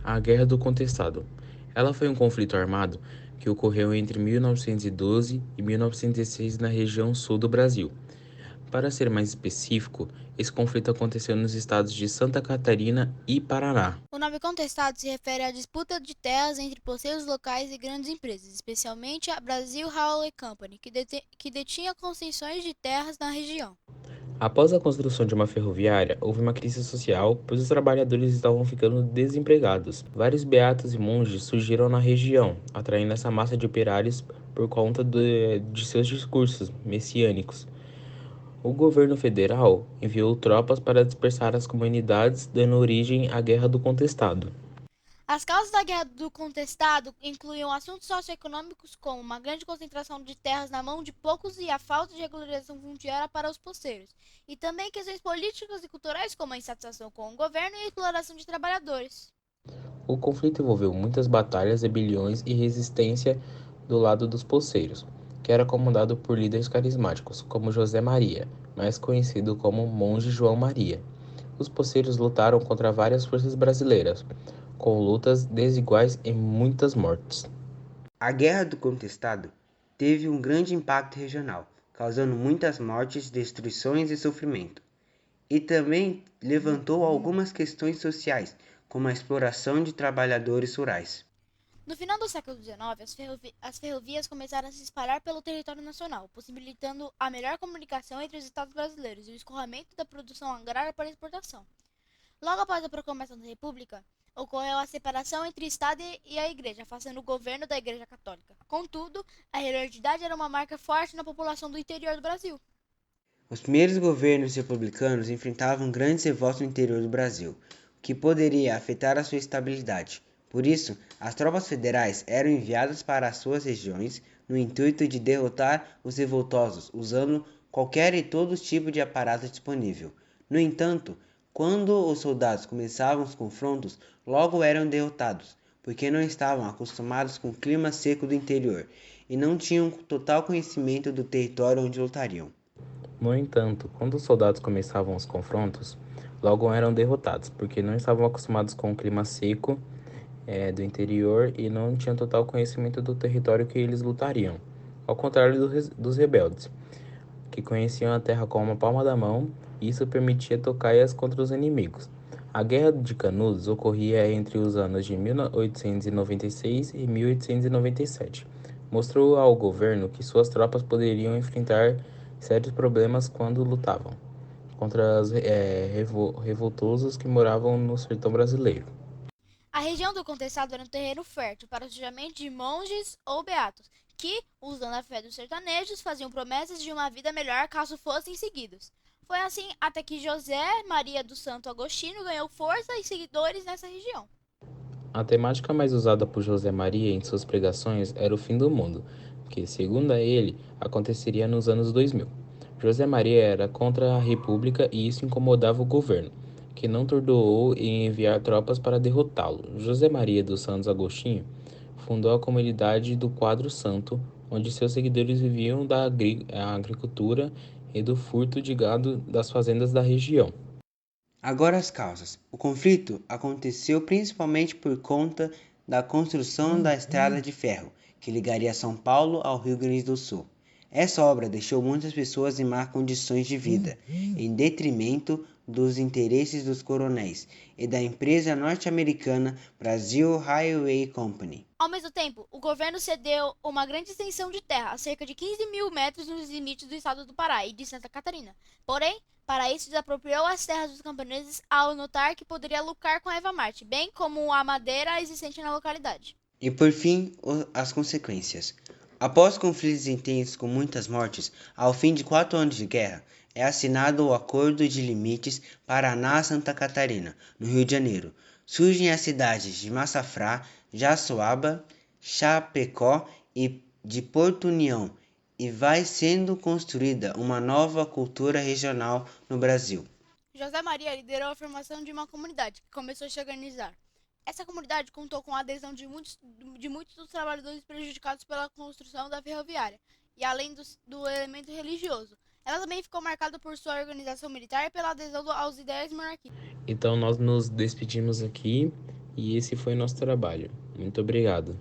A Guerra do Contestado. Ela foi um conflito armado que ocorreu entre 1912 e 1906 na região sul do Brasil. Para ser mais específico, esse conflito aconteceu nos estados de Santa Catarina e Paraná. O nome contestado se refere à disputa de terras entre poceiros locais e grandes empresas, especialmente a Brasil Railway Company, que detinha concessões de terras na região. Após a construção de uma ferroviária, houve uma crise social, pois os trabalhadores estavam ficando desempregados. Vários beatos e monges surgiram na região, atraindo essa massa de operários por conta de seus discursos messiânicos. O governo federal enviou tropas para dispersar as comunidades, dando origem à Guerra do Contestado. As causas da Guerra do Contestado incluíam assuntos socioeconômicos como uma grande concentração de terras na mão de poucos e a falta de regularização fundiária para os poceiros, e também questões políticas e culturais como a insatisfação com o governo e a exploração de trabalhadores. O conflito envolveu muitas batalhas, rebeliões e resistência do lado dos poceiros, que era comandado por líderes carismáticos, como José Maria, mais conhecido como Monge João Maria. Os poceiros lutaram contra várias forças brasileiras, com lutas desiguais e muitas mortes. A Guerra do Contestado teve um grande impacto regional, causando muitas mortes, destruições e sofrimento. E também levantou algumas questões sociais, como a exploração de trabalhadores rurais. No final do século XIX, as ferrovias começaram a se espalhar pelo território nacional, possibilitando a melhor comunicação entre os estados brasileiros e o escoamento da produção agrária para exportação. Logo após a proclamação da República, ocorreu a separação entre o Estado e a Igreja, afastando o governo da Igreja Católica. Contudo, a religiosidade era uma marca forte na população do interior do Brasil. Os primeiros governos republicanos enfrentavam grandes revoltas no interior do Brasil, o que poderia afetar a sua estabilidade. Por isso, as tropas federais eram enviadas para as suas regiões no intuito de derrotar os revoltosos, usando qualquer e todo tipo de aparato disponível. No entanto, quando os soldados começavam os confrontos, logo eram derrotados, porque não estavam acostumados com o clima seco do interior e não tinham total conhecimento do território onde lutariam. No entanto, quando os soldados começavam os confrontos, logo eram derrotados, porque não estavam acostumados com o clima seco do interior e não tinham total conhecimento do território que eles lutariam, ao contrário dos rebeldes, que conheciam a terra como a palma da mão, e isso permitia tocaias contra os inimigos. A Guerra de Canudos ocorria entre os anos de 1896 e 1897. Mostrou ao governo que suas tropas poderiam enfrentar sérios problemas quando lutavam contra os revoltosos que moravam no sertão brasileiro. A região do Contestado era um terreno fértil para o surgimento de monges ou beatos, que, usando a fé dos sertanejos, faziam promessas de uma vida melhor caso fossem seguidos. Foi assim até que José Maria do Santo Agostinho ganhou força e seguidores nessa região. A temática mais usada por José Maria em suas pregações era o fim do mundo, que, segundo ele, aconteceria nos anos 2000. José Maria era contra a República e isso incomodava o governo, que não tardou em enviar tropas para derrotá-lo. José Maria dos Santos Agostinho fundou a comunidade do Quadro Santo, onde seus seguidores viviam da agricultura e do furto de gado das fazendas da região. Agora as causas. O conflito aconteceu principalmente por conta da construção da estrada de ferro, que ligaria São Paulo ao Rio Grande do Sul. Essa obra deixou muitas pessoas em más condições de vida, em detrimento dos interesses dos coronéis e da empresa norte-americana Brasil Railway Company. Ao mesmo tempo, o governo cedeu uma grande extensão de terra, cerca de 15 mil metros nos limites do estado do Pará e de Santa Catarina. Porém, para isso desapropriou as terras dos camponeses ao notar que poderia lucrar com a Eva Marte, bem como a madeira existente na localidade. E por fim, as consequências. Após conflitos intensos com muitas mortes, ao fim de 4 anos de guerra, é assinado o Acordo de Limites Paraná-Santa Catarina, no Rio de Janeiro. Surgem as cidades de Massafra, Jaçoaba, Chapecó e de Porto União, e vai sendo construída uma nova cultura regional no Brasil. José Maria liderou a formação de uma comunidade, que começou a se organizar. Essa comunidade contou com a adesão de muitos dos trabalhadores prejudicados pela construção da ferroviária, e além do elemento religioso. Ela também ficou marcada por sua organização militar e pela adesão aos ideais monarquistas. Então nós nos despedimos aqui E esse foi nosso trabalho. Muito obrigado.